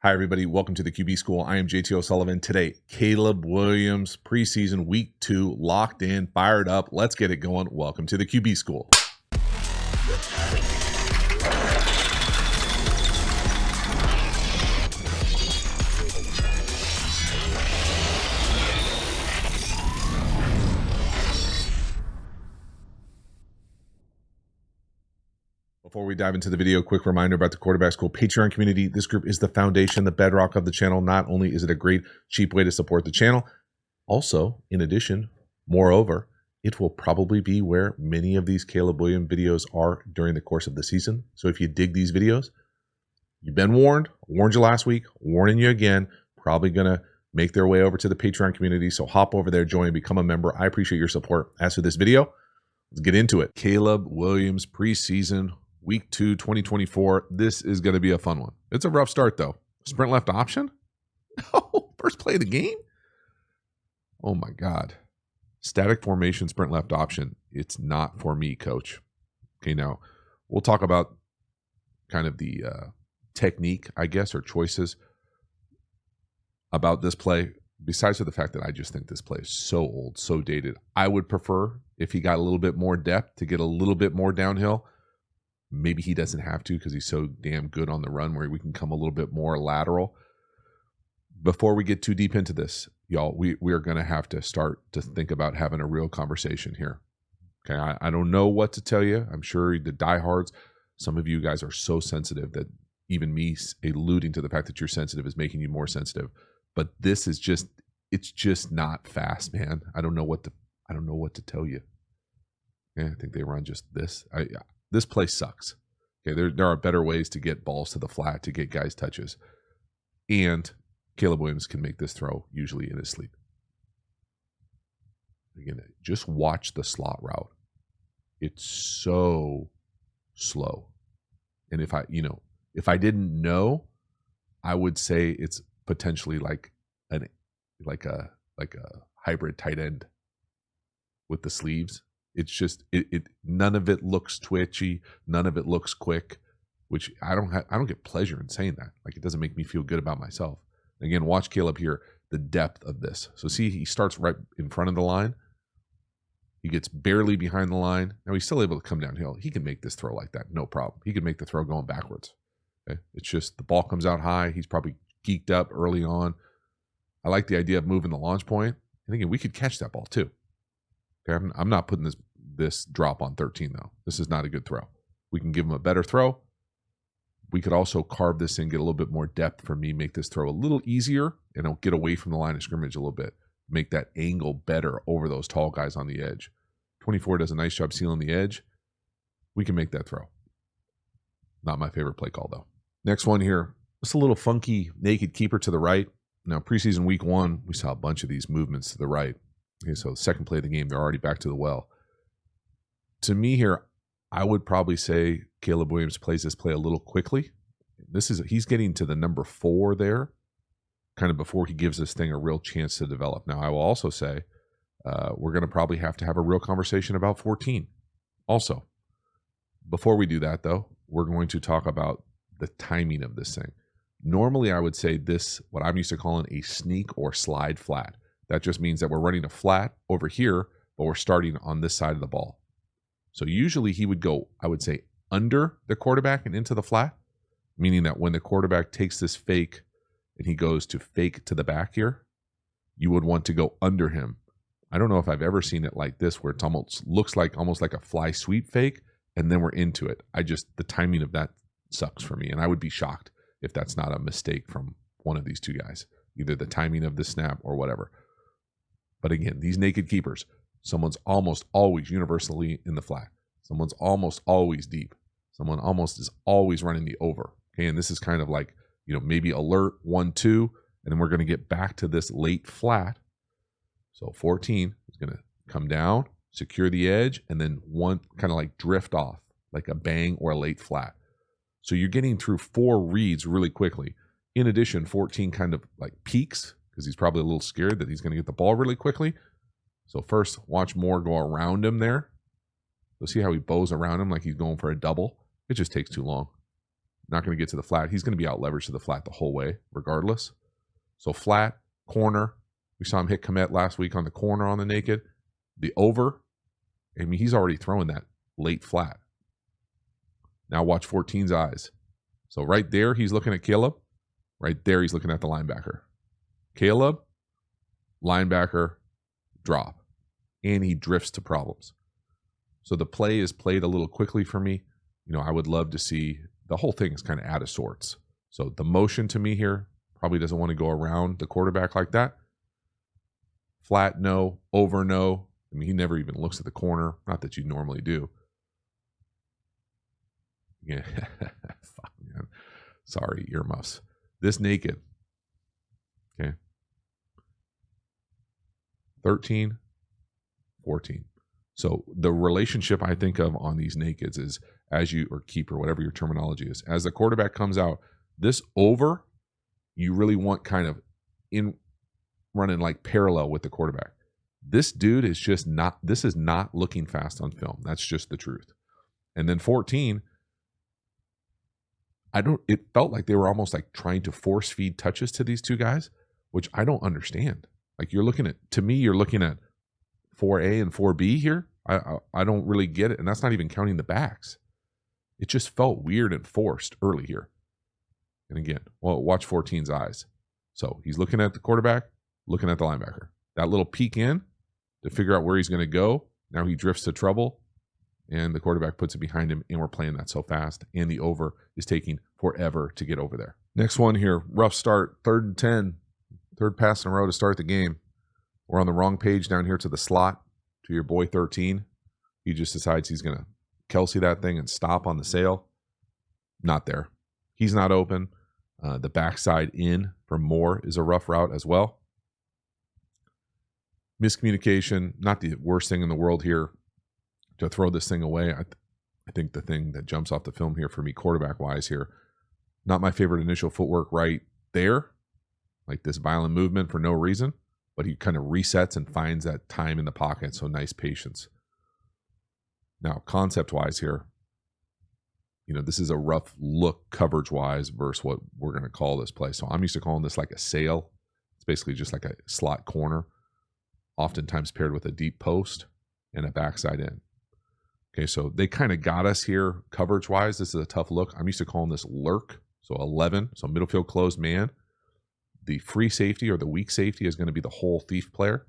Hi, everybody. Welcome to the QB School. I am JT O'Sullivan. Today, Caleb Williams, preseason week 2, locked in, fired up. Let's get it going. Welcome to the QB School. Before we dive into the video, quick reminder about the Quarterback School Patreon community. This group is the foundation, the bedrock of the channel. Not only is it a great, cheap way to support the channel, also, in addition, moreover, it will probably be where many of these Caleb Williams videos are during the course of the season. So if you dig these videos, you've been warned. I warned you last week, warning you again, probably going to make their way over to the Patreon community. So hop over there, join, become a member. I appreciate your support. As for this video, let's get into it. Caleb Williams preseason Week 2, 2024. This is going to be a fun one. It's a rough start, though. Sprint left option? Oh, first play of the game? Oh, my God. Static formation, sprint left option. It's not for me, coach. Okay, now, we'll talk about kind of the technique, I guess, or choices about this play. Besides for the fact that I just think this play is so old, so dated. I would prefer, if he got a little bit more depth, to get a little bit more downhill. Maybe he doesn't have to because he's so damn good on the run where we can come a little bit more lateral. Before we get too deep into this, y'all, we are going to have to start to think about having a real conversation here. Okay, I don't know what to tell you. I'm sure the diehards, some of you guys are so sensitive that even me alluding to the fact that you're sensitive is making you more sensitive. But this is just, it's just not fast, man. I don't know what to tell you. Yeah, I think they run just this. This play sucks. Okay, there are better ways to get balls to the flat, to get guys touches. And Caleb Williams can make this throw usually in his sleep. Again, just watch the slot route. It's so slow. And if I didn't know, I would say it's potentially like a hybrid tight end with the sleeves. It's just none of it looks twitchy, none of it looks quick, which I don't get pleasure in saying that. Like, it doesn't make me feel good about myself. Again, watch Caleb here, the depth of this. So see, he starts right in front of the line. He gets barely behind the line. Now he's still able to come downhill. He can make this throw like that, no problem. He can make the throw going backwards. Okay? It's just the ball comes out high. He's probably geeked up early on. I like the idea of moving the launch point. And again, we could catch that ball too. Okay? I'm not putting this drop on 13 though. This is not a good throw. We can give him a better throw. We could also carve this in, get a little bit more depth for me, make this throw a little easier, and I'll get away from the line of scrimmage a little bit. Make that angle better over those tall guys on the edge. 24 does a nice job sealing the edge. We can make that throw. Not my favorite play call though. Next one here. Just a little funky naked keeper to the right. Now preseason week 1, we saw a bunch of these movements to the right. Okay, so the second play of the game, they're already back to the well. To me here, I would probably say Caleb Williams plays this play a little quickly. He's getting to the number 4 there, kind of before he gives this thing a real chance to develop. Now, I will also say we're going to probably have to have a real conversation about 14. Also, before we do that, though, we're going to talk about the timing of this thing. Normally, I would say this, what I'm used to calling a sneak or slide flat. That just means that we're running a flat over here, but we're starting on this side of the ball. So usually he would go, I would say, under the quarterback and into the flat, meaning that when the quarterback takes this fake and he goes to fake to the back here, you would want to go under him. I don't know if I've ever seen it like this where it looks like almost like a fly sweep fake and then we're into it. The timing of that sucks for me, and I would be shocked if that's not a mistake from one of these two guys, either the timing of the snap or whatever. But again, these naked keepers, someone's almost always universally in the flat. Someone's almost always deep. Someone almost is always running the over. Okay, and this is kind of like, maybe alert 1-2, and then we're going to get back to this late flat. So 14 is going to come down, secure the edge, and then one kind of like drift off, like a bang or a late flat. So you're getting through 4 reads really quickly. In addition, 14 kind of like peaks because he's probably a little scared that he's going to get the ball really quickly. So first, watch Moore go around him there. You'll see how he bows around him like he's going for a double. It just takes too long. not going to get to the flat. He's going to be out leveraged to the flat the whole way, regardless. So flat, corner. We saw him hit Komet last week on the corner on the naked. The over, I mean, he's already throwing that late flat. Now watch 14's eyes. So right there, he's looking at Caleb. Right there, he's looking at the linebacker. Caleb, linebacker, drop. And he drifts to problems. So the play is played a little quickly for me. You know, I would love to see, the whole thing is kind of out of sorts. So the motion to me here probably doesn't want to go around the quarterback like that. Flat, no. Over, no. I mean, he never even looks at the corner. Not that you normally do. Yeah. Fuck, man. Sorry, earmuffs. This naked. Okay. 13, 14. So the relationship I think of on these nakeds is as you, or keeper, whatever your terminology is, as the quarterback comes out, this over, you really want kind of in running like parallel with the quarterback. This dude is just not, this is not looking fast on film. That's just the truth. And then 14, it felt like they were almost like trying to force feed touches to these two guys, which I don't understand. Like you're looking at, to me, you're looking at 4A and 4B here. I don't really get it. And that's not even counting the backs. It just felt weird and forced early here. And again, well, watch 14's eyes. So he's looking at the quarterback, looking at the linebacker. That little peek in to figure out where he's going to go. Now he drifts to trouble, and the quarterback puts it behind him, and we're playing that so fast. And the over is taking forever to get over there. Next one here, rough start, 3rd and 10. Third pass in a row to start the game. We're on the wrong page down here to the slot, to your boy 13. He just decides he's going to Kelsey that thing and stop on the sail. Not there. He's not open. The backside in for Moore is a rough route as well. Miscommunication, not the worst thing in the world here to throw this thing away. I think the thing that jumps off the film here for me, quarterback-wise here, not my favorite initial footwork right there, like this violent movement for no reason, but he kind of resets and finds that time in the pocket, so nice patience. Now, concept-wise here, you know, this is a rough look coverage-wise versus what we're going to call this play. So I'm used to calling this like a sail. It's basically just like a slot corner, oftentimes paired with a deep post and a backside in. Okay, so they kind of got us here coverage-wise. This is a tough look. I'm used to calling this lurk, so 11, so middle field closed man. The free safety or the weak safety is going to be the whole thief player.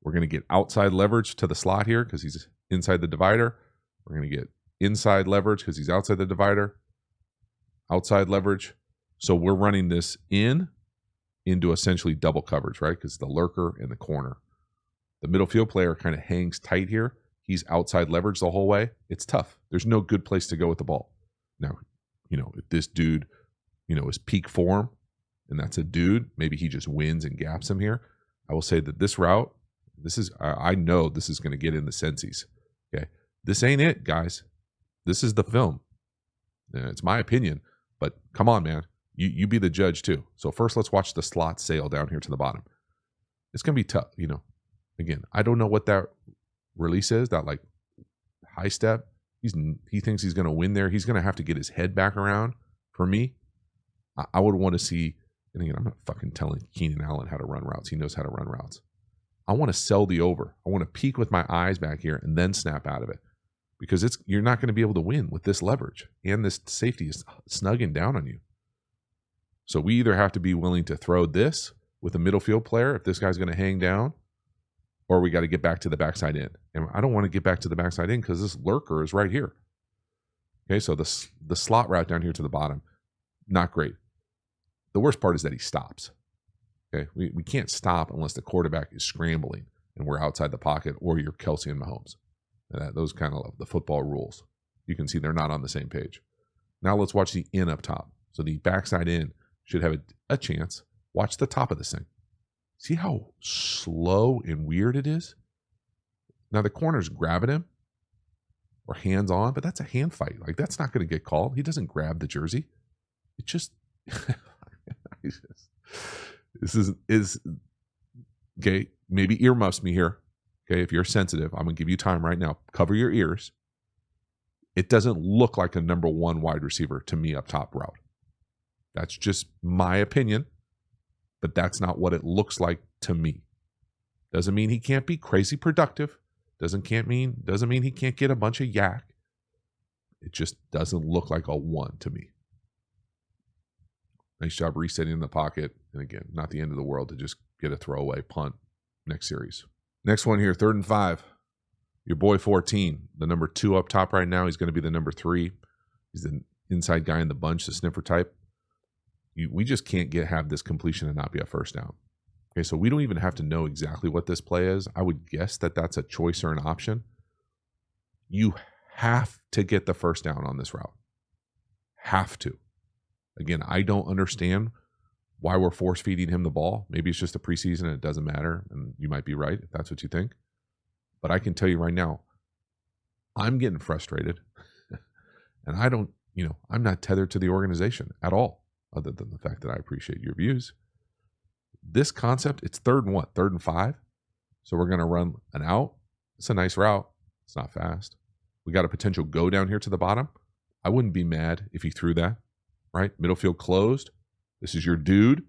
We're going to get outside leverage to the slot here because he's inside the divider. We're going to get inside leverage because he's outside the divider. Outside leverage. So we're running this into essentially double coverage, right? Because the lurker and the corner. The middle field player kind of hangs tight here. He's outside leverage the whole way. It's tough. There's no good place to go with the ball. Now, you know, if this dude, you know, is peak form, and that's a dude, maybe he just wins and gaps him here. I will say that this route, I know this is going to get in the sensies. Okay. This ain't it, guys. This is the film. It's my opinion, but come on, man. You be the judge too. So first, let's watch the slot sail down here to the bottom. It's going to be tough, you know. Again, I don't know what that release is, that like high step. He thinks he's going to win there. He's going to have to get his head back around. For me, I would want to see, and again, I'm not fucking telling Keenan Allen how to run routes. He knows how to run routes. I want to sell the over. I want to peek with my eyes back here and then snap out of it. Because you're not going to be able to win with this leverage. And this safety is snugging down on you. So we either have to be willing to throw this with a middle field player if this guy's going to hang down, or we got to get back to the backside in. And I don't want to get back to the backside in because this lurker is right here. Okay, so the slot route down here to the bottom, not great. The worst part is that he stops. Okay, we can't stop unless the quarterback is scrambling and we're outside the pocket, or you're Kelsey and Mahomes. Those kind of the football rules. You can see they're not on the same page. Now let's watch the in up top. So the backside in should have a chance. Watch the top of this thing. See how slow and weird it is? Now the corner's grabbing him or hands on, but that's a hand fight. Like that's not going to get called. He doesn't grab the jersey. It just, this is okay. Maybe earmuffs me here. Okay, if you're sensitive, I'm going to give you time right now. Cover your ears. It doesn't look like a number one wide receiver to me up top route. That's just my opinion, but that's not what it looks like to me. Doesn't mean he can't be crazy productive. Doesn't mean he can't get a bunch of yak. It just doesn't look like a 1 to me. Nice job resetting in the pocket. And again, not the end of the world to just get a throwaway punt next series. Next one here, 3rd and 5. Your boy 14, the number 2 up top right now. He's going to be the number 3. He's the inside guy in the bunch, the sniffer type. We just can't have this completion and not be a first down. Okay, so we don't even have to know exactly what this play is. I would guess that that's a choice or an option. You have to get the first down on this route. Have to. Again, I don't understand why we're force feeding him the ball. Maybe it's just a preseason and it doesn't matter. And you might be right if that's what you think. But I can tell you right now, I'm getting frustrated. And I'm not tethered to the organization at all, other than the fact that I appreciate your views. This concept, it's 3rd and what? 3rd and 5. So we're going to run an out. It's a nice route. It's not fast. We got a potential go down here to the bottom. I wouldn't be mad if he threw that, right? Middle field closed. This is your dude.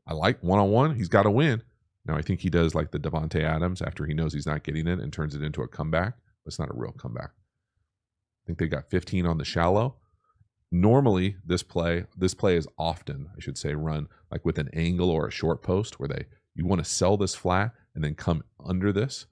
I like one-on-one. He's got to win. Now, I think he does like the Devontae Adams after he knows he's not getting it and turns it into a comeback. But it's not a real comeback. I think they got 15 on the shallow. Normally, this play is often, I should say, run like with an angle or a short post where you want to sell this flat and then come under this.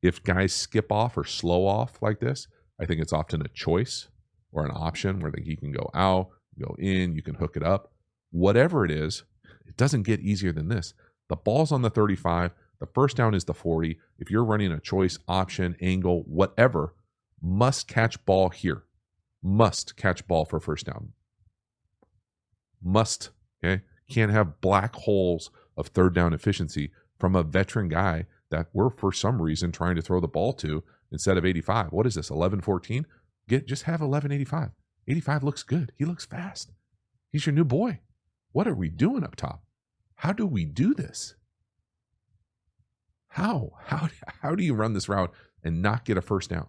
If guys skip off or slow off like this, I think it's often a choice or an option where he can go out, go in, you can hook it up. Whatever it is, it doesn't get easier than this. The ball's on the 35. The first down is the 40. If you're running a choice, option, angle, whatever, must catch ball here. Must catch ball for first down. Must. Okay? Can't have black holes of 3rd down efficiency from a veteran guy that we're for some reason trying to throw the ball to instead of 85. What is this? 11-14? Just have 11-85. 85 looks good. He looks fast. He's your new boy. What are we doing up top? How do we do this? How do you run this route and not get a first down?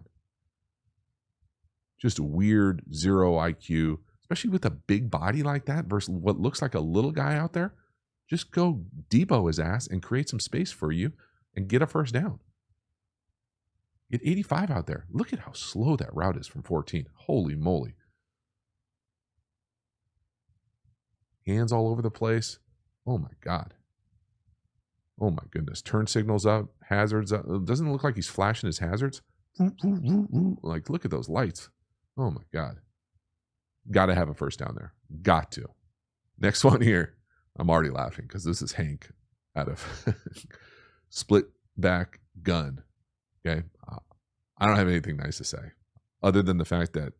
Just weird 0 IQ, especially with a big body like that versus what looks like a little guy out there. Just go Debo his ass and create some space for you and get a first down. Get 85 out there. Look at how slow that route is from 14. Holy moly. Hands all over the place. Oh my God. Oh my goodness. Turn signals up, hazards up. It doesn't look like he's flashing his hazards. Like, look at those lights. Oh my God. Got to have a first down there. Got to. Next one here. I'm already laughing because this is Hank out of split back gun. Okay. I don't have anything nice to say other than the fact that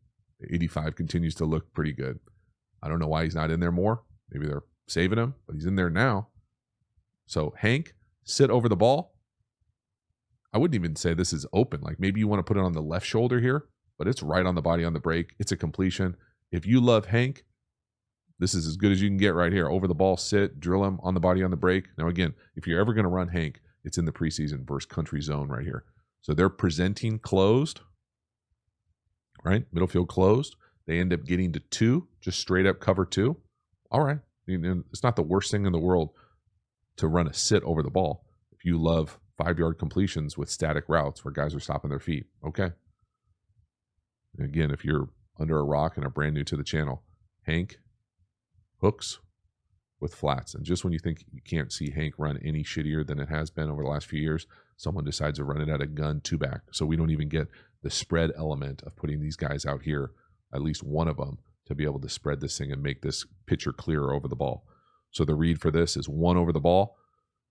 85 continues to look pretty good. I don't know why he's not in there more. Maybe they're saving him, but he's in there now. So Hank, sit over the ball. I wouldn't even say this is open. Like maybe you want to put it on the left shoulder here, but it's right on the body on the break. It's a completion. If you love Hank, this is as good as you can get right here. Over the ball, sit, drill him on the body on the break. Now again, if you're ever going to run Hank, it's in the preseason versus country zone right here. So they're presenting closed, right? Middle field closed. They end up getting to 2, just straight up cover 2. All right. It's not the worst thing in the world to run a sit over the ball if you love 5-yard completions with static routes where guys are stopping their feet. Okay. Again, if you're under a rock and are brand new to the channel, Hank hooks with flats. And just when you think you can't see Hank run any shittier than it has been over the last few years, someone decides to run it at a gun 2-back. So we don't even get the spread element of putting these guys out here, at least one of them, to be able to spread this thing and make this pitcher clearer over the ball. So the read for this is 1 over the ball.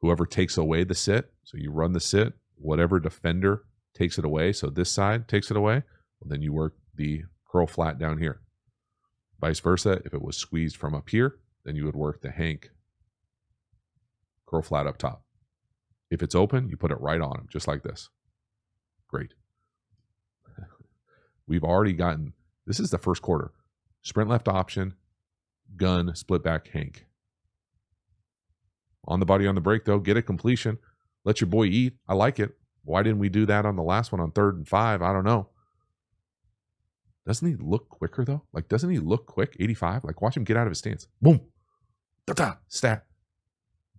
Whoever takes away the sit, so you run the sit, whatever defender takes it away, so this side takes it away, well, then you work the curl flat down here. Vice versa, if it was squeezed from up here, then you would work the Hank curl flat up top. If it's open, you put it right on him, just like this. Great. We've already gotten, this is the first quarter. Sprint left option, gun, split back, Hank. On the body on the break, though, get a completion. Let your boy eat. I like it. Why didn't we do that on the last one on 3rd and 5? I don't know. Doesn't he look quicker though? Like, doesn't he look quick? 85. Like, watch him get out of his stance. Boom. Da-da. Stat.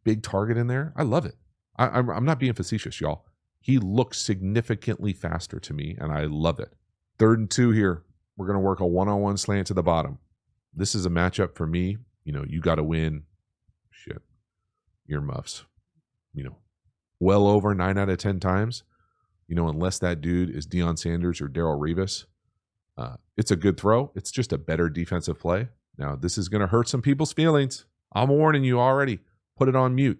Big target in there. I love it. I'm not being facetious, y'all. He looks significantly faster to me, and I love it. 3rd and 2 here. We're going to work a one-on-one slant to the bottom. This is a matchup for me. You got to win. Shit. Earmuffs. Well over 9 out of 10 times. Unless that dude is Deion Sanders or Darrelle Revis. It's a good throw. It's just a better defensive play. Now, this is going to hurt some people's feelings. I'm warning you already. Put it on mute.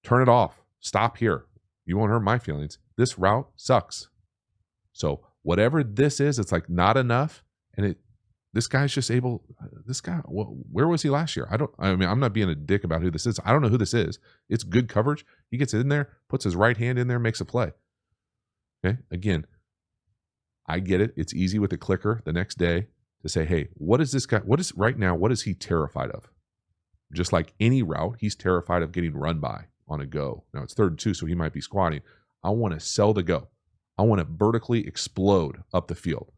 Turn it off. Stop here. You won't hurt my feelings. This route sucks. So whatever this is, it's like not enough. And this guy's just able. This guy, where was he last year? I'm not being a dick about who this is. I don't know who this is. It's good coverage. He gets in there, puts his right hand in there, makes a play. Okay. Again, I get it. It's easy with a clicker the next day to say, hey, what is this guy? What is he terrified of? Just like any route, he's terrified of getting run by on a go. Now it's 3rd and 2, so he might be squatting. I want to sell the go. I want to vertically explode up the field,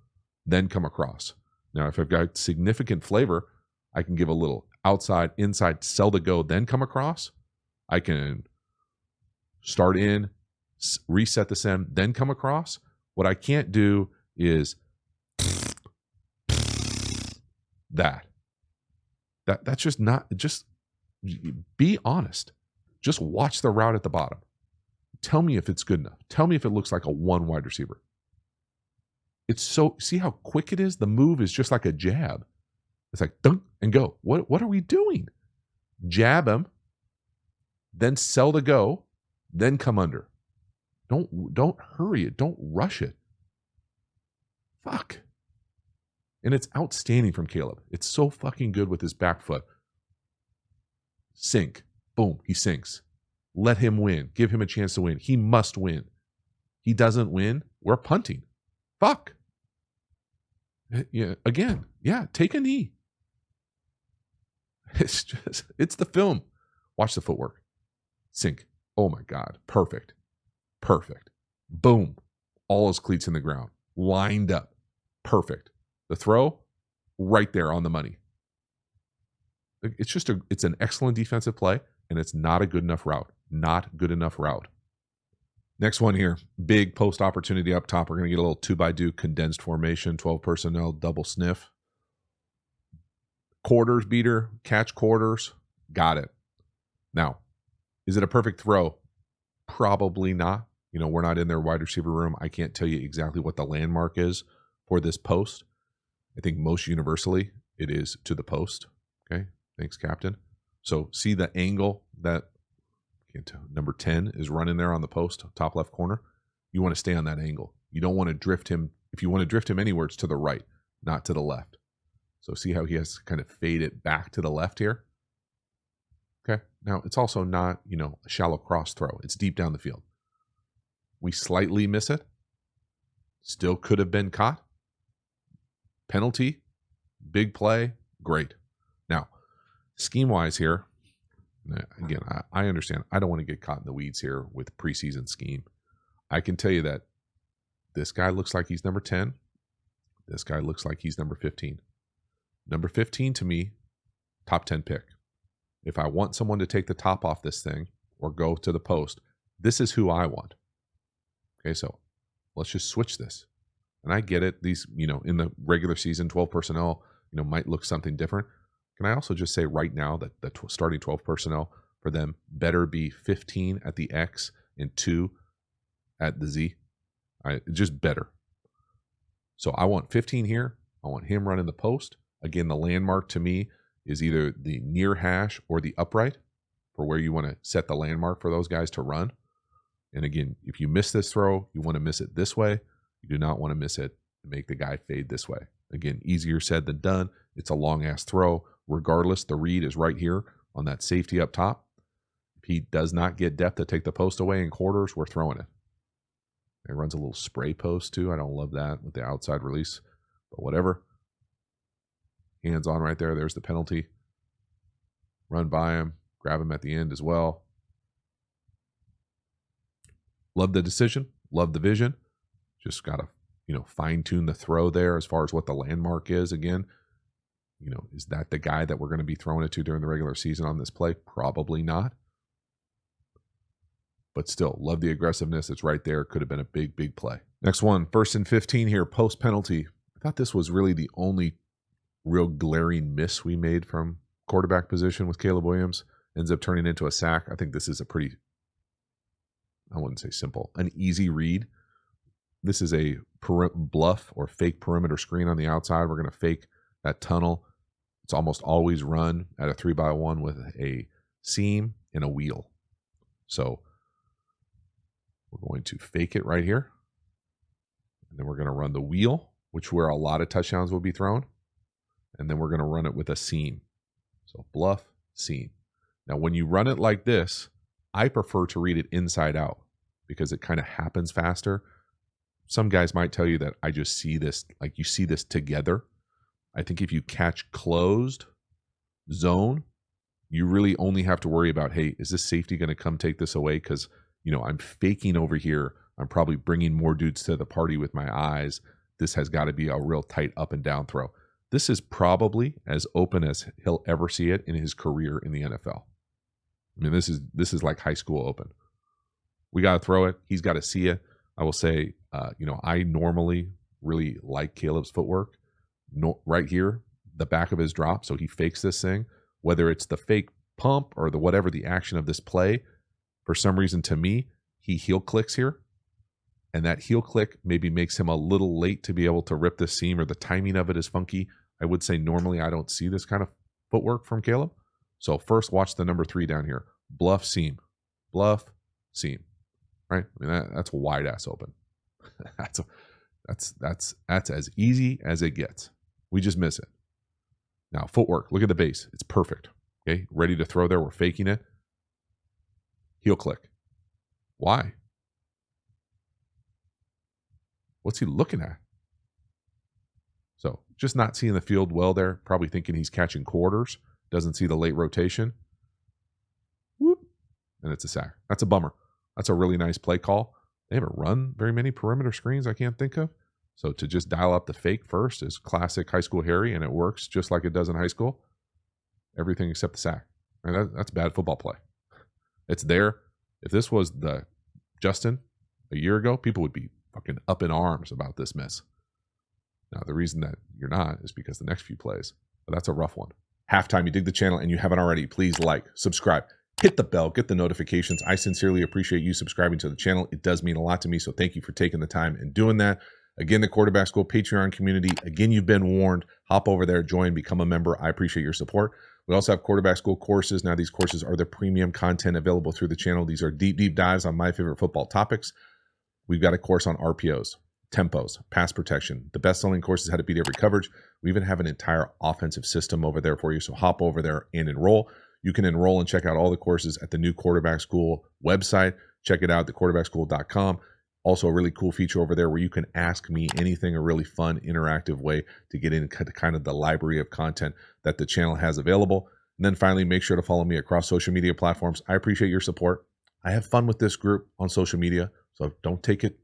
then come across. Now, if I've got significant flavor, I can give a little outside, inside, sell the go, then come across. I can start in, reset the send, then come across. What I can't do is that. That's just not, just be honest. Just watch the route at the bottom. Tell me if it's good enough. Tell me if it looks like a one wide receiver. See how quick it is? The move is just like a jab. It's like dunk and go. What are we doing? Jab him, then sell the go, then come under. Don't hurry it. Don't rush it. Fuck. And it's outstanding from Caleb. It's so fucking good with his back foot. Sink. Boom. He sinks. Let him win. Give him a chance to win. He must win. He doesn't win. We're punting. Fuck. Yeah. Again. Yeah. Take a knee. It's the film. Watch the footwork. Sink. Oh my God. Perfect. Boom. All his cleats in the ground. Lined up. Perfect. The throw, right there on the money. It's an excellent defensive play, and it's not a good enough route. Not good enough route. Next one here, big post opportunity up top. We're going to get a little 2x2 condensed formation, 12 personnel, double sniff. Quarters beater, catch quarters, got it. Now, is it a perfect throw? Probably not. We're not in their wide receiver room. I can't tell you exactly what the landmark is for this post. I think most universally it is to the post. Okay. Thanks, Captain. So see the angle that number 10 is running there on the post, top left corner. You want to stay on that angle. You don't want to drift him. If you want to drift him anywhere, it's to the right, not to the left. So see how he has to kind of fade it back to the left here. Okay. Now it's also not, a shallow cross throw. It's deep down the field. We slightly miss it. Still could have been caught. Penalty, big play, great. Now, scheme-wise here, again, I understand. I don't want to get caught in the weeds here with preseason scheme. I can tell you that this guy looks like he's number 10. This guy looks like he's number 15. Number 15 to me, top 10 pick. If I want someone to take the top off this thing or go to the post, this is who I want. Okay, so let's just switch this. And I get it. These, in the regular season, 12 personnel, might look something different. Can I also just say right now that the starting 12 personnel for them better be 15 at the X and 2 at the Z? Just better. So I want 15 here. I want him running the post. Again, the landmark to me is either the near hash or the upright for where you want to set the landmark for those guys to run. And again, if you miss this throw, you want to miss it this way. You do not want to miss it and make the guy fade this way. Again, easier said than done. It's a long-ass throw. Regardless, the read is right here on that safety up top. If he does not get depth to take the post away in quarters, we're throwing it. It runs a little spray post too. I don't love that with the outside release, but whatever. Hands on right there. There's the penalty. Run by him. Grab him at the end as well. Love the decision. Love the vision. Just got to, fine tune the throw there as far as what the landmark is. Again, is that the guy that we're going to be throwing it to during the regular season on this play? Probably not. But still, love the aggressiveness. It's right there. Could have been a big, big play. Next one, 1st and 15 here, post penalty. I thought this was really the only real glaring miss we made from quarterback position with Caleb Williams. Ends up turning into a sack. I think this is a pretty, I wouldn't say simple, an easy read. This is a bluff or fake perimeter screen on the outside. We're going to fake that tunnel. It's almost always run at a 3x1 with a seam and a wheel. So we're going to fake it right here. And then we're going to run the wheel, which where a lot of touchdowns will be thrown. And then we're going to run it with a seam. So bluff, seam. Now, when you run it like this, I prefer to read it inside out because it kind of happens faster. Some guys might tell you that I just see this, like you see this together. I think if you catch closed zone, you really only have to worry about, hey, is this safety going to come take this away? Because, I'm faking over here. I'm probably bringing more dudes to the party with my eyes. This has got to be a real tight up and down throw. This is probably as open as he'll ever see it in his career in the NFL. I mean, this is like high school open. We got to throw it. He's got to see it. I will say, I normally really like Caleb's footwork. Right here, the back of his drop. So he fakes this thing, whether it's the fake pump or the whatever the action of this play. For some reason, to me, he heel clicks here. And that heel click maybe makes him a little late to be able to rip this seam, or the timing of it is funky. I would say normally I don't see this kind of footwork from Caleb. So first, watch the number 3 down here. Bluff, seam. Bluff, seam. Right? I mean, that's wide ass open. that's as easy as it gets. We just miss it. Now, footwork. Look at the base. It's perfect. Okay, ready to throw there. We're faking it. Heel click. Why? What's he looking at? So just not seeing the field well there. Probably thinking he's catching quarters. Doesn't see the late rotation. Whoop. And it's a sack. That's a bummer. That's a really nice play call. They haven't run very many perimeter screens I can't think of. So to just dial up the fake first is classic high school Harry, and it works just like it does in high school. Everything except the sack. And that's bad football play. It's there. If this was the Justin a year ago, people would be fucking up in arms about this miss. Now, the reason that you're not is because the next few plays, but that's a rough one. Halftime, you dig the channel and you haven't already, please like, subscribe, hit the bell, get the notifications. I sincerely appreciate you subscribing to the channel. It does mean a lot to me, so thank you for taking the time and doing that. Again, the Quarterback School Patreon community. Again, you've been warned. Hop over there, join, become a member. I appreciate your support. We also have Quarterback School courses. Now, these courses are the premium content available through the channel. These are deep, deep dives on my favorite football topics. We've got a course on RPOs, tempos, pass protection. The best-selling course is how to beat every coverage. We even have an entire offensive system over there for you, so hop over there and enroll. You can enroll and check out all the courses at the new Quarterback School website. Check it out, thequarterbackschool.com. Also, a really cool feature over there where you can ask me anything, a really fun, interactive way to get into kind of the library of content that the channel has available. And then finally, make sure to follow me across social media platforms. I appreciate your support. I have fun with this group on social media, so don't take it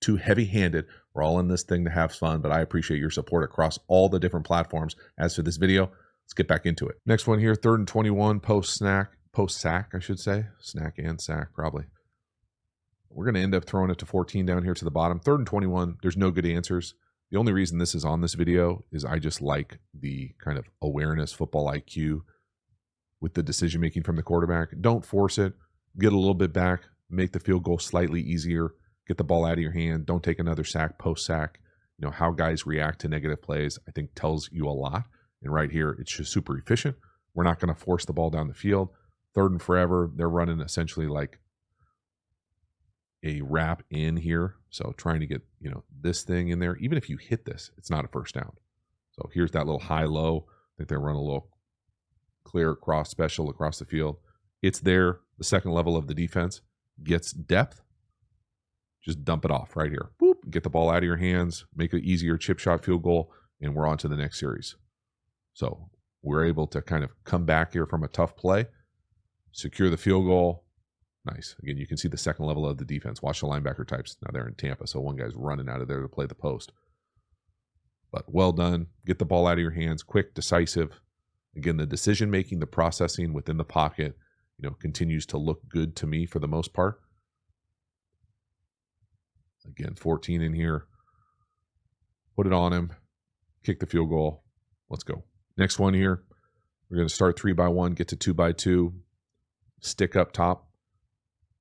too heavy-handed. We're all in this thing to have fun, but I appreciate your support across all the different platforms. As for this video, let's get back into it. Next one here, 3rd and 21, post-sack, I should say. Snack and sack, probably. We're going to end up throwing it to 14 down here to the bottom. 3rd and 21, there's no good answers. The only reason this is on this video is I just like the kind of awareness, football IQ with the decision-making from the quarterback. Don't force it. Get a little bit back. Make the field goal slightly easier. Get the ball out of your hand. Don't take another sack, post-sack. You know, how guys react to negative plays, I think, tells you a lot. And right here, it's just super efficient. We're not going to force the ball down the field. 3rd and forever, they're running essentially like a wrap in here. So trying to get, this thing in there. Even if you hit this, it's not a first down. So here's that little high-low. I think they run a little clear cross special across the field. It's there. The second level of the defense gets depth. Just dump it off right here. Boop. Get the ball out of your hands. Make an easier chip shot field goal. And we're on to the next series. So we're able to kind of come back here from a tough play, secure the field goal, Nice. Again, you can see the second level of the defense. Watch the linebacker types. Now they're in Tampa, so one guy's running out of there to play the post. But well done. Get the ball out of your hands. Quick, decisive. Again, the decision-making, the processing within the pocket, continues to look good to me for the most part. Again, 14 in here. Put it on him. Kick the field goal. Let's go. Next one here. We're going to start 3x1, get to 2x2. Stick up top.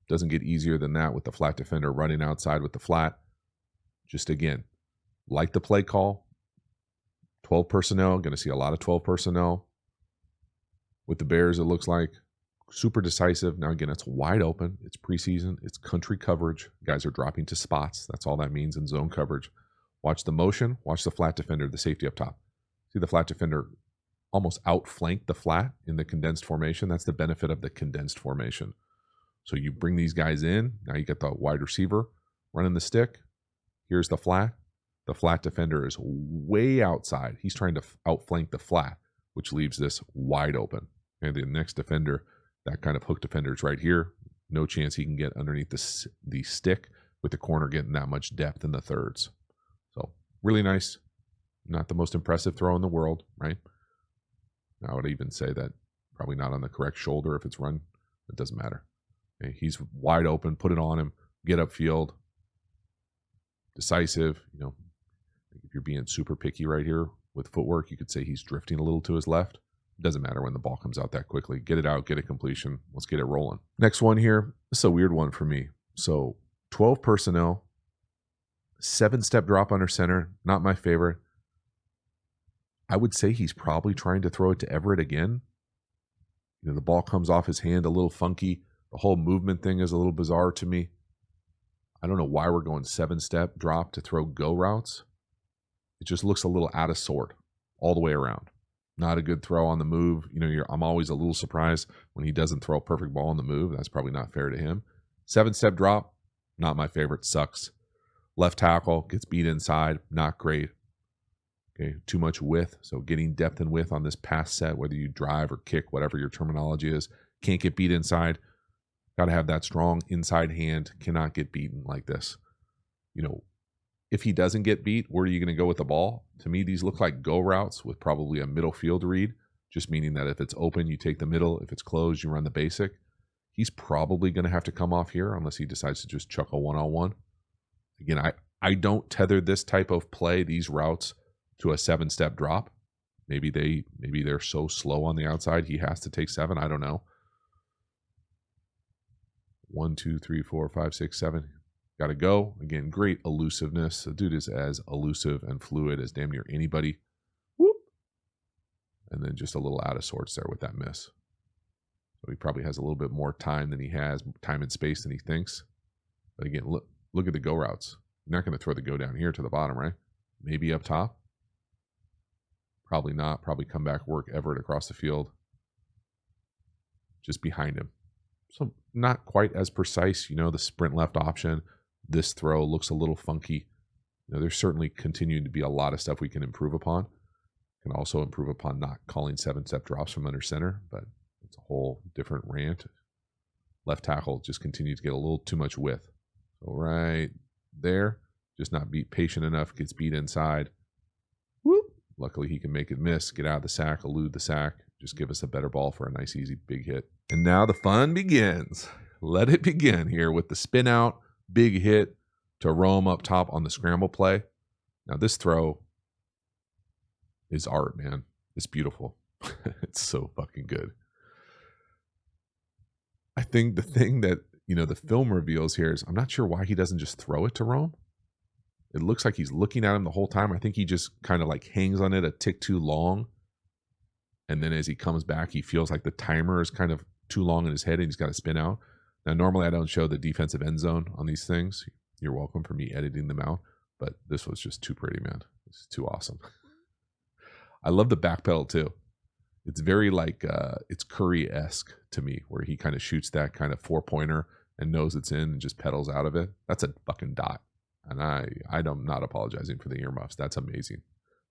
Doesn't get easier than that with the flat defender running outside with the flat. Just again, like the play call. 12 personnel. Going to see a lot of 12 personnel. With the Bears, it looks like. Super decisive. Now, again, it's wide open. It's preseason. It's country coverage. Guys are dropping to spots. That's all that means in zone coverage. Watch the motion. Watch the flat defender, the safety up top. See the flat defender almost outflank the flat in the condensed formation. That's the benefit of the condensed formation. So you bring these guys in. Now you get the wide receiver running the stick. Here's the flat. The flat defender is way outside. He's trying to outflank the flat, which leaves this wide open. And the next defender, that kind of hook defender is right here. No chance he can get underneath the stick with the corner getting that much depth in the thirds. So really nice. Not the most impressive throw in the world, right? I would even say that probably not on the correct shoulder if it's run. It doesn't matter. Okay, he's wide open. Put it on him. Get upfield. Decisive. If you're being super picky right here with footwork, you could say he's drifting a little to his left. It doesn't matter when the ball comes out that quickly. Get it out. Get it completion. Let's get it rolling. Next one here. This is a weird one for me. So 12 personnel. 7-step drop under center. Not my favorite. I would say he's probably trying to throw it to Everett again. The ball comes off his hand a little funky. The whole movement thing is a little bizarre to me. I don't know why we're going 7-step drop to throw go routes. It just looks a little out of sort all the way around. Not a good throw on the move. I'm always a little surprised when he doesn't throw a perfect ball on the move. That's probably not fair to him. 7-step drop, not my favorite. Sucks. Left tackle gets beat inside. Not great. Okay, too much width. So getting depth and width on this pass set, whether you drive or kick, whatever your terminology is, can't get beat inside. Got to have that strong inside hand. Cannot get beaten like this. If he doesn't get beat, where are you going to go with the ball? To me, these look like go routes with probably a middle field read, just meaning that if it's open, you take the middle. If it's closed, you run the basic. He's probably going to have to come off here unless he decides to just chuck a one-on-one. Again, I don't tether this type of play, these routes, to a 7-step drop. Maybe they're so slow on the outside he has to take 7. I don't know. 1, 2, 3, 4, 5, 6, 7. Got to go. Again, great elusiveness. The dude is as elusive and fluid as damn near anybody. Whoop. And then just a little out of sorts there with that miss. So he probably has a little bit more time than he has, time and space than he thinks. But again, look at the go routes. You're not going to throw the go down here to the bottom, right? Maybe up top. Probably not. Probably come back, work Everett across the field. Just behind him. So not quite as precise. The sprint left option. This throw looks a little funky. There's certainly continuing to be a lot of stuff we can improve upon. Can also improve upon not calling 7-step drops from under center, but it's a whole different rant. Left tackle just continues to get a little too much width. So right there, just not be patient enough, gets beat inside. Whoop. Luckily, he can make it miss, get out of the sack, elude the sack, just give us a better ball for a nice, easy, big hit. And now the fun begins. Let it begin here with the spin out, big hit to Rome up top on the scramble play. Now this throw is art, man. It's beautiful. It's so fucking good. I think the thing that, the film reveals here is I'm not sure why he doesn't just throw it to Rome. It looks like he's looking at him the whole time. I think he just kind of like hangs on it a tick too long. And then as he comes back, he feels like the timer is kind of too long in his head and he's got to spin out. Now, normally I don't show the defensive end zone on these things. You're welcome for me editing them out. But this was just too pretty, man. This is too awesome. I love the back pedal too. It's very like, it's Curry-esque to me, where he kind of shoots that kind of 4-pointer and knows it's in and just pedals out of it. That's a fucking dot. And I'm not apologizing for the earmuffs. That's amazing.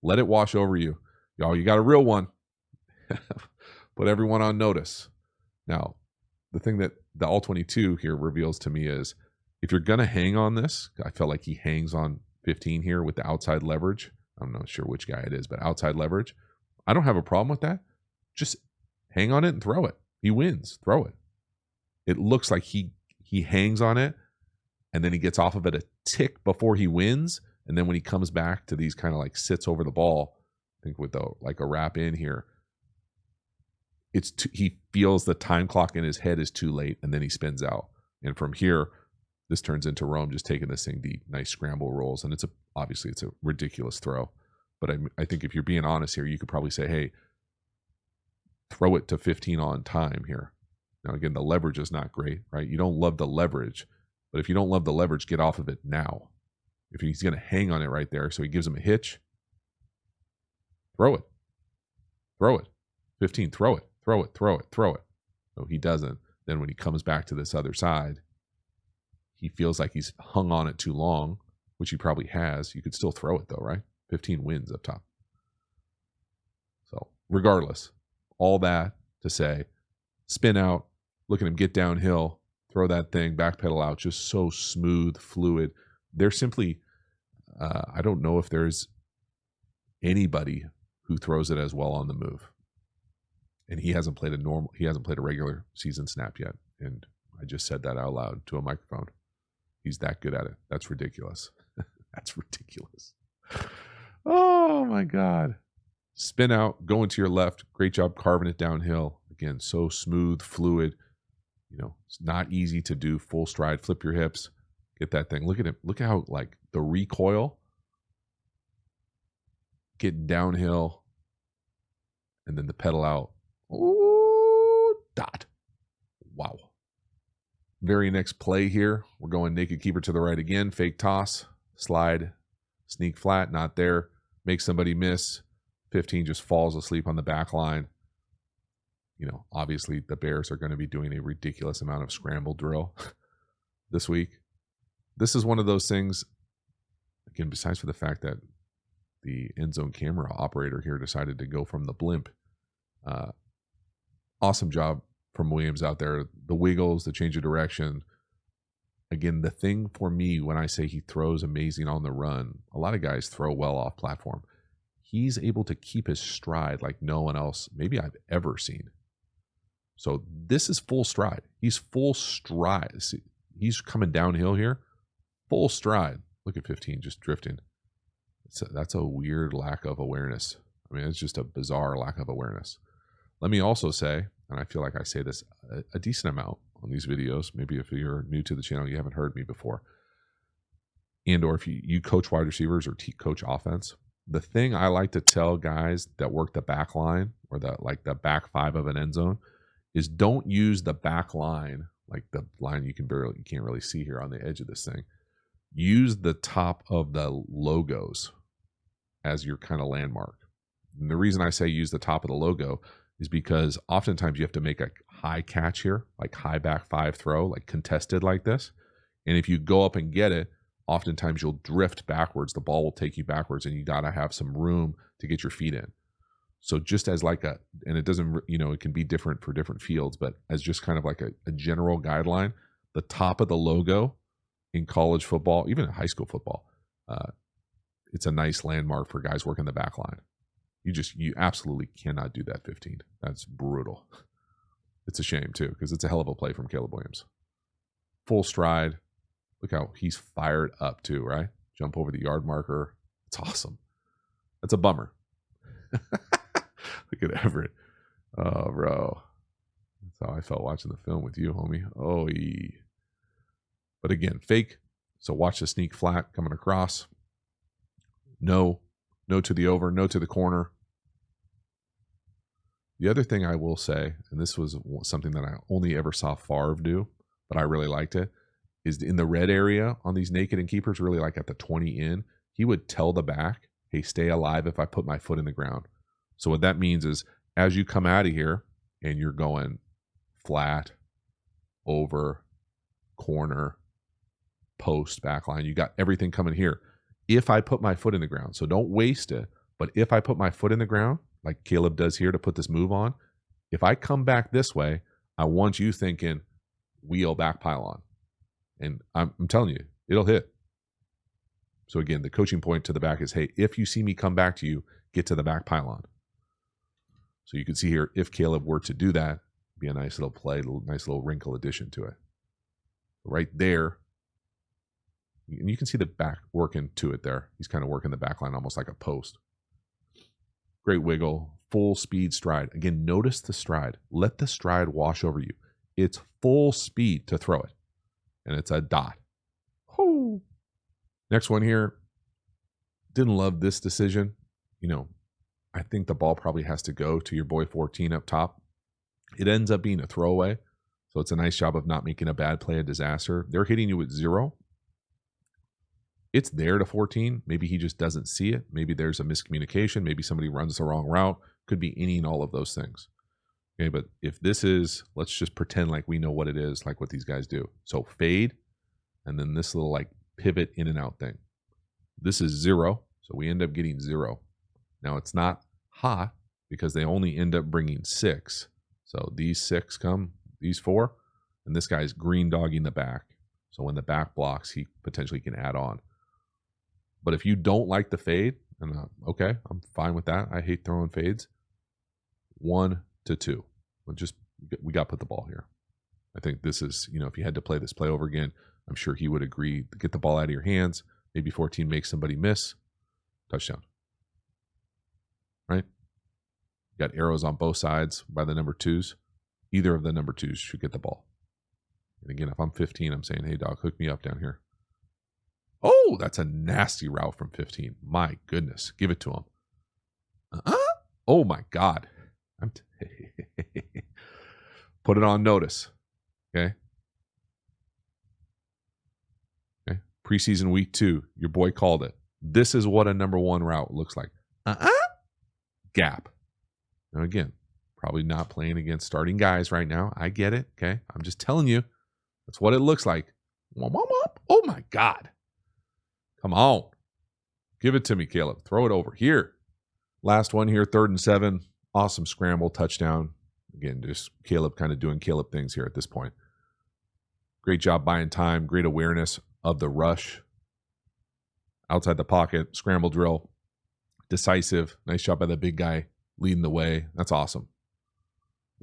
Let it wash over you. Y'all, you got a real one. Put everyone on notice. Now, the thing that the all 22 here reveals to me is if you're going to hang on this, I felt like he hangs on 15 here with the outside leverage. I'm not sure which guy it is, but outside leverage. I don't have a problem with that. Just hang on it and throw it. He wins. Throw it. It looks like he hangs on it and then he gets off of it a tick before he wins. And then when he comes back to these kind of like sits over the ball, I think with like a wrap in here, he feels the time clock in his head is too late, and then he spins out. And from here, this turns into Rome just taking this thing deep. Nice scramble rolls, and obviously it's a ridiculous throw. But I think if you're being honest here, you could probably say, hey, throw it to 15 on time here. Now again, the leverage is not great, right? You don't love the leverage, but if you don't love the leverage, get off of it now. If he's going to hang on it right there, so he gives him a hitch, throw it. Throw it. 15, throw it. Throw it, throw it, throw it. No, he doesn't. Then when he comes back to this other side, he feels like he's hung on it too long, which he probably has. You could still throw it though, right? 15 wins up top. So regardless, all that to say, spin out, look at him get downhill, throw that thing, backpedal out, just so smooth, fluid. They're simply, I don't know if there's anybody who throws it as well on the move. And he hasn't played a regular season snap yet. And I just said that out loud to a microphone. He's that good at it. That's ridiculous. That's ridiculous. Oh my God. Spin out, go into your left. Great job carving it downhill. Again, so smooth, fluid. It's not easy to do. Full stride, flip your hips, get that thing. Look at him. Look at how like the recoil, getting downhill, and then the pedal out. Ooh, dot. Wow. Very next play here. We're going naked keeper to the right again. Fake toss, slide, sneak flat, not there. Make somebody miss. 15 just falls asleep on the back line. Obviously the Bears are going to be doing a ridiculous amount of scramble drill this week. This is one of those things, again, besides for the fact that the end zone camera operator here decided to go from the blimp. Awesome job from Williams out there. The wiggles, the change of direction. Again, the thing for me when I say he throws amazing on the run, a lot of guys throw well off platform. He's able to keep his stride like no one else maybe I've ever seen. So this is full stride. He's full stride. See, he's coming downhill here. Full stride. Look at 15 just drifting. That's a weird lack of awareness. I mean, it's just a bizarre lack of awareness. Let me also say, and I feel like I say this a decent amount on these videos, maybe if you're new to the channel, you haven't heard me before, and or if you coach wide receivers or coach offense, the thing I like to tell guys that work the back line or the back five of an end zone is don't use the back line, like the line you can't really see here on the edge of this thing. Use the top of the logos as your kind of landmark. And the reason I say use the top of the logo is because oftentimes you have to make a high catch here, like high back five throw, like contested like this. And if you go up and get it, oftentimes you'll drift backwards. The ball will take you backwards and you got to have some room to get your feet in. So just as like and it doesn't, it can be different for different fields, but as just kind of like a general guideline, the top of the logo in college football, even in high school football, it's a nice landmark for guys working the back line. You absolutely cannot do that 15. That's brutal. It's a shame too, because it's a hell of a play from Caleb Williams. Full stride. Look how he's fired up too, right? Jump over the yard marker. It's awesome. That's a bummer. Look at Everett. Oh, bro. That's how I felt watching the film with you, homie. Oh, but again, fake. So watch the sneak flat coming across. No to the over, no to the corner. The other thing I will say, and this was something that I only ever saw Favre do, but I really liked it, is in the red area on these naked and keepers, really like at the 20 in, he would tell the back, hey, stay alive if I put my foot in the ground. So what that means is as you come out of here and you're going flat, over, corner, post, back line, you got everything coming here. If I put my foot in the ground, so don't waste it, but if I put my foot in the ground, like Caleb does here to put this move on, if I come back this way, I want you thinking wheel back pylon. And I'm telling you, it'll hit. So again, the coaching point to the back is, hey, if you see me come back to you, get to the back pylon. So you can see here, if Caleb were to do that, be a nice little play, nice little wrinkle addition to it. Right there, and you can see the back working to it there. He's kind of working the back line almost like a post. Great wiggle, full speed stride. Again, notice the stride. Let the stride wash over you. It's full speed to throw it, and it's a dot. Whoo. Next one here. Didn't love this decision. I think the ball probably has to go to your boy 14 up top. It ends up being a throwaway, so it's a nice job of not making a bad play a disaster. They're hitting you with 0. It's there to 14. Maybe he just doesn't see it. Maybe there's a miscommunication. Maybe somebody runs the wrong route. Could be any and all of those things. Okay, but if this is, let's just pretend like we know what it is, like what these guys do. So fade, and then this little like pivot in and out thing. This is 0, so we end up getting 0. Now it's not hot because they only end up bringing 6. So these 6 come, these 4, and this guy's green dogging the back. So when the back blocks, he potentially can add on. But if you don't like the fade, and okay, I'm fine with that. I hate throwing fades. 1 to 2. We got to put the ball here. I think this is, if you had to play this play over again, I'm sure he would agree. Get the ball out of your hands. Maybe 14 makes somebody miss. Touchdown. Right? You got arrows on both sides by the number 2s. Either of the number 2s should get the ball. And again, if I'm 15, I'm saying, hey, dog, hook me up down here. Oh, that's a nasty route from 15. My goodness. Give it to him. Oh, my God. Put it on notice. Okay? Preseason week 2. Your boy called it. This is what a number 1 route looks like. Gap. Now, again, probably not playing against starting guys right now. I get it. Okay? I'm just telling you. That's what it looks like. Oh, my God. Come on. Give it to me, Caleb. Throw it over here. Last one here, 3rd and 7. Awesome scramble, touchdown. Again, just Caleb kind of doing Caleb things here at this point. Great job buying time. Great awareness of the rush. Outside the pocket, scramble drill. Decisive. Nice job by the big guy leading the way. That's awesome.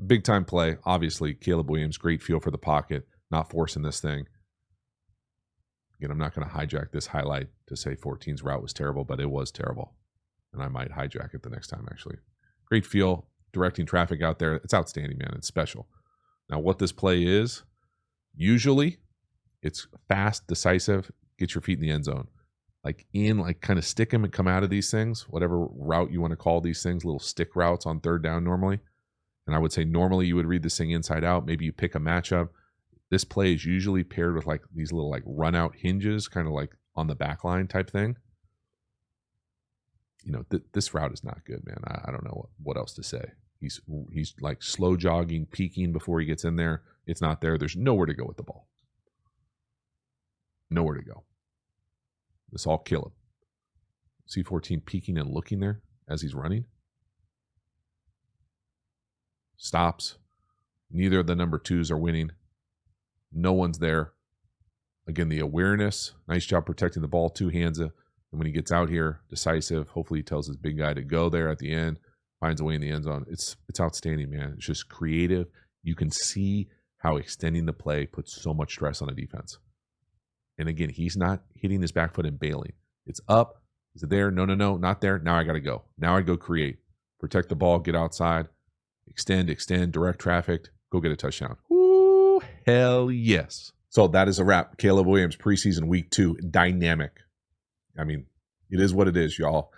Big time play. Obviously, Caleb Williams, great feel for the pocket. Not forcing this thing. Again, I'm not going to hijack this highlight to say 14's route was terrible, but it was terrible. And I might hijack it the next time, actually. Great feel, directing traffic out there. It's outstanding, man. It's special. Now, what this play is, usually it's fast, decisive, get your feet in the end zone. Like kind of stick them and come out of these things, whatever route you want to call these things, little stick routes on 3rd down normally. And I would say normally you would read this thing inside out. Maybe you pick a matchup. This play is usually paired with like these little like run out hinges, kind of like on the back line type thing. This route is not good, man. I don't know what else to say. He's like slow jogging, peeking before he gets in there. It's not there. There's nowhere to go with the ball. Nowhere to go. This all kill him. C14 peeking and looking there as he's running. Stops. Neither of the number 2s are winning. No one's there. Again, the awareness. Nice job protecting the ball. 2 hands. And when he gets out here, decisive. Hopefully he tells his big guy to go there at the end. Finds a way in the end zone. It's outstanding, man. It's just creative. You can see how extending the play puts so much stress on a defense. And again, he's not hitting his back foot and bailing. It's up. Is it there? No, not there. Now I got to go. Now I go create. Protect the ball. Get outside. Extend. Direct traffic. Go get a touchdown. Woo, hell yes. So that is a wrap. Caleb Williams, preseason week 2, dynamic. I mean, it is what it is, y'all.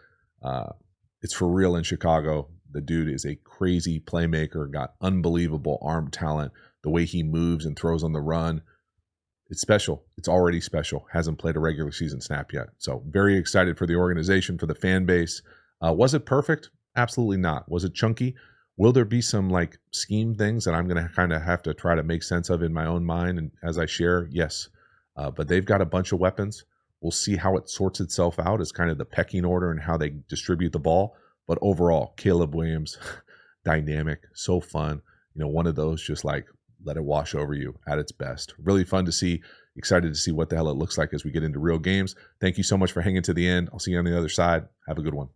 It's for real in Chicago. The dude is a crazy playmaker, got unbelievable arm talent. The way he moves and throws on the run, it's special. It's already special. Hasn't played a regular season snap yet. So very excited for the organization, for the fan base. Was it perfect? Absolutely not. Was it chunky? Will there be some like scheme things that I'm going to kind of have to try to make sense of in my own mind and as I share? Yes. But they've got a bunch of weapons. We'll see how it sorts itself out as kind of the pecking order and how they distribute the ball. But overall, Caleb Williams, dynamic, so fun. One of those just like let it wash over you at its best. Really fun to see. Excited to see what the hell it looks like as we get into real games. Thank you so much for hanging to the end. I'll see you on the other side. Have a good one.